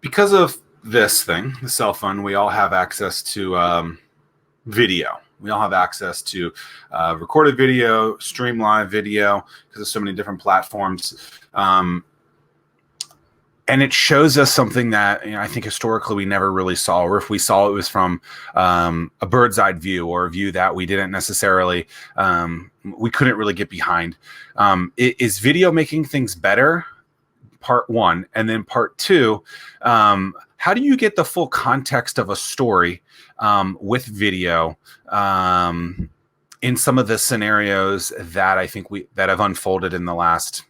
because of this thing, the cell phone, we all have access to video. We all have access to recorded video, stream live video, because there's so many different platforms. And it shows us something that I think historically we never really saw, or if we saw, it was from a bird's eye view, or a view that we didn't necessarily, we couldn't really get behind. Is video making things better? Part one. And then part two, how do you get the full context of a story with video in some of the scenarios that I think that have unfolded in the last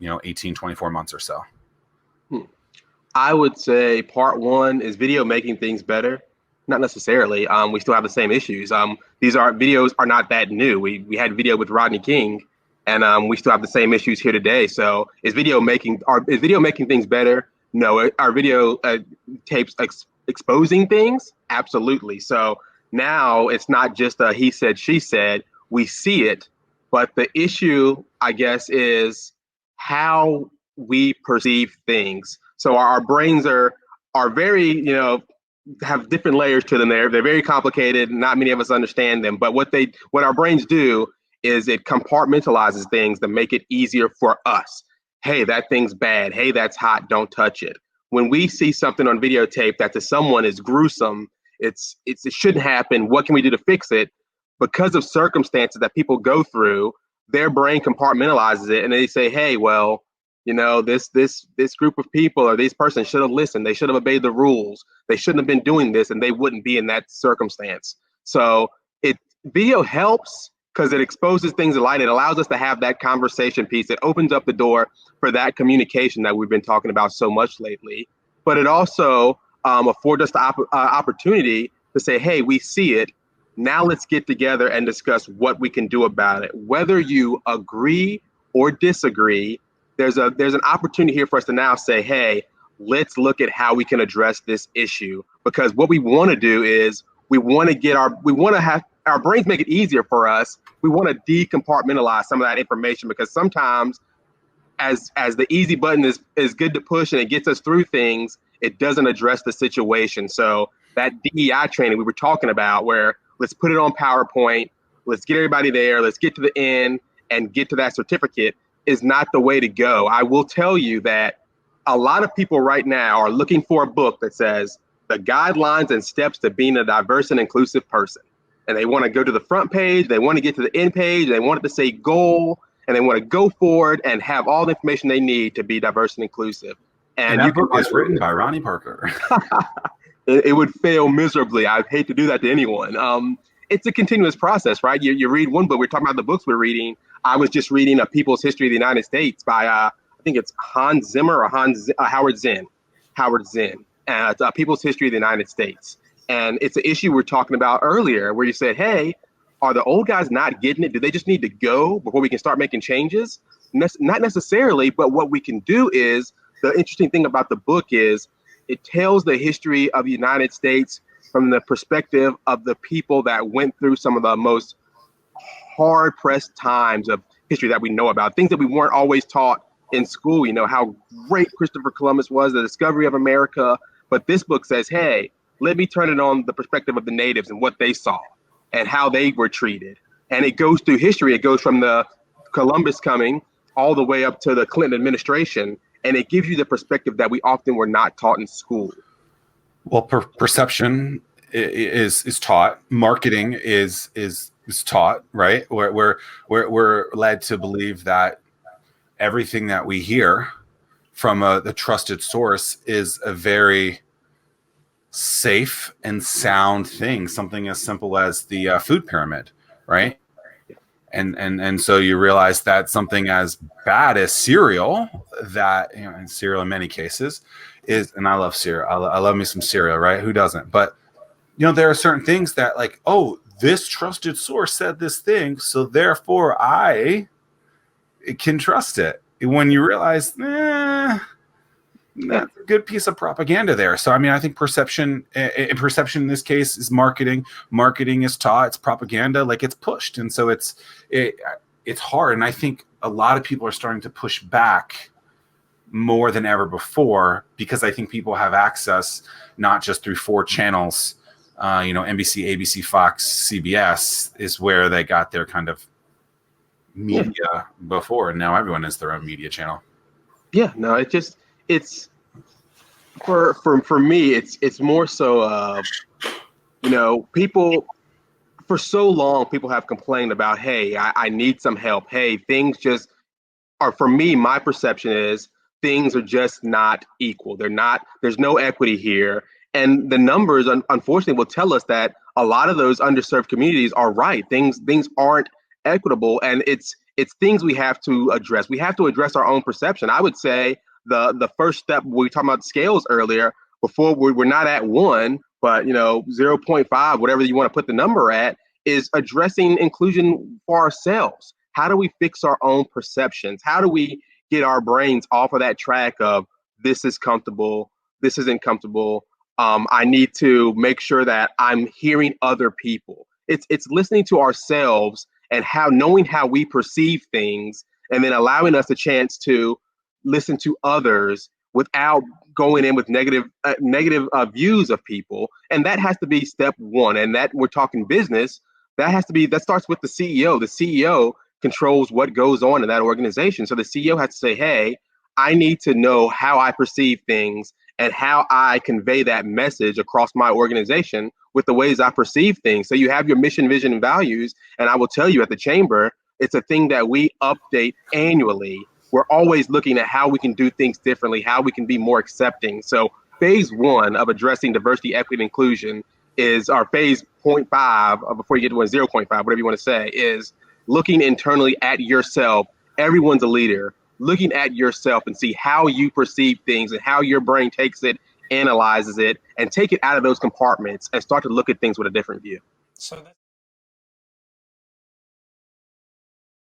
18, 24 months or so? I would say part one is video making things better. Not necessarily. We still have the same issues. Videos are not that new. We had video with Rodney King, and we still have the same issues here today. So is video making things better? No. Are video tapes exposing things? Absolutely. So now it's not just a he said, she said. We see it, but the issue, I guess, is how we perceive things. So our brains are very, have different layers to them. They're very complicated. Not many of us understand them. But what our brains do is it compartmentalizes things to make it easier for us. Hey, that thing's bad. Hey, that's hot. Don't touch it. When we see something on videotape that to someone is gruesome, it shouldn't happen. What can we do to fix it? Because of circumstances that people go through, their brain compartmentalizes it, and they say, hey, well, this group of people or these persons should have listened. They should have obeyed the rules. They shouldn't have been doing this, and they wouldn't be in that circumstance. So video helps because it exposes things to light. It allows us to have that conversation piece. It opens up the door for that communication that we've been talking about so much lately. But it also affords us the opportunity to say, hey, we see it. Now let's get together and discuss what we can do about it. Whether you agree or disagree, there's an opportunity here for us to now say, hey, let's look at how we can address this issue. Because what we want to do is we want to have our brains make it easier for us. We want to decompartmentalize some of that information, because sometimes as the easy button is good to push and it gets us through things, it doesn't address the situation. So that DEI training we were talking about, where let's put it on PowerPoint, let's get everybody there, let's get to the end and get to that certificate, is not the way to go. I will tell you that a lot of people right now are looking for a book that says the guidelines and steps to being a diverse and inclusive person. And they want to go to the front page, they want to get to the end page, they want it to say goal, and they want to go forward and have all the information they need to be diverse and inclusive. And that book is written by Ronnie Parker. It would fail miserably. I'd hate to do that to anyone. It's a continuous process, right? You read one book. We're talking about the books we're reading. I was just reading A People's History of the United States by, I think it's Hans Zimmer or Howard Zinn. It's A People's History of the United States. And it's an issue we were talking about earlier, where you said, hey, are the old guys not getting it? Do they just need to go before we can start making changes? Not necessarily, but what we can do is, the interesting thing about the book is it tells the history of the United States from the perspective of the people that went through some of the most hard-pressed times of history that we know about, things that we weren't always taught in school. How great Christopher Columbus was, the discovery of America. But this book says, hey, let me turn it on the perspective of the natives and what they saw and how they were treated. And it goes through history. It goes from the Columbus coming all the way up to the Clinton administration. And it gives you the perspective that we often were not taught in school. Well, perception is taught. Marketing is taught, right? We're led to believe that everything that we hear from the trusted source is a very safe and sound thing. Something as simple as the food pyramid, right? And so you realize that something as bad as cereal, that and cereal in many cases is, and I love cereal. I love me some cereal, right? Who doesn't? But there are certain things that, like, oh, this trusted source said this thing, so therefore I can trust it. When you realize, that's a good piece of propaganda there. So, I think perception in this case is marketing. Marketing is taught. It's propaganda. Like, it's pushed. And so it's hard. And I think a lot of people are starting to push back more than ever before, because I think people have access not just through 4 channels. NBC, ABC, Fox, CBS is where they got their kind of media before, and now everyone has their own media channel. Yeah, no, it's for me, it's more so people, for so long people have complained about, hey, I need some help. Hey, things just are, for me, my perception is things are just not equal. There's no equity here. And the numbers, unfortunately, will tell us that a lot of those underserved communities are right. Things aren't equitable, and it's things we have to address. We have to address our own perception. I would say the first step, we were talking about scales earlier, before we're not at 1, but 0.5, whatever you want to put the number at, is addressing inclusion for ourselves. How do we fix our own perceptions? How do we get our brains off of that track of this is comfortable, this isn't comfortable? I need to make sure that I'm hearing other people. It's listening to ourselves and knowing how we perceive things, and then allowing us a chance to listen to others without going in with negative views of people. And that has to be step 1. And that, we're talking business, that starts with the CEO. The CEO controls what goes on in that organization. So the CEO has to say, hey, I need to know how I perceive things and how I convey that message across my organization with the ways I perceive things. So you have your mission, vision, and values. And I will tell you, at the Chamber, it's a thing that we update annually. We're always looking at how we can do things differently, how we can be more accepting. So phase 1 of addressing diversity, equity, and inclusion is our phase 0.5, before you get to 0.5, whatever you want to say, is looking internally at yourself. Everyone's a leader. Looking at yourself and see how you perceive things and how your brain takes it, analyzes it, and take it out of those compartments and start to look at things with a different view. So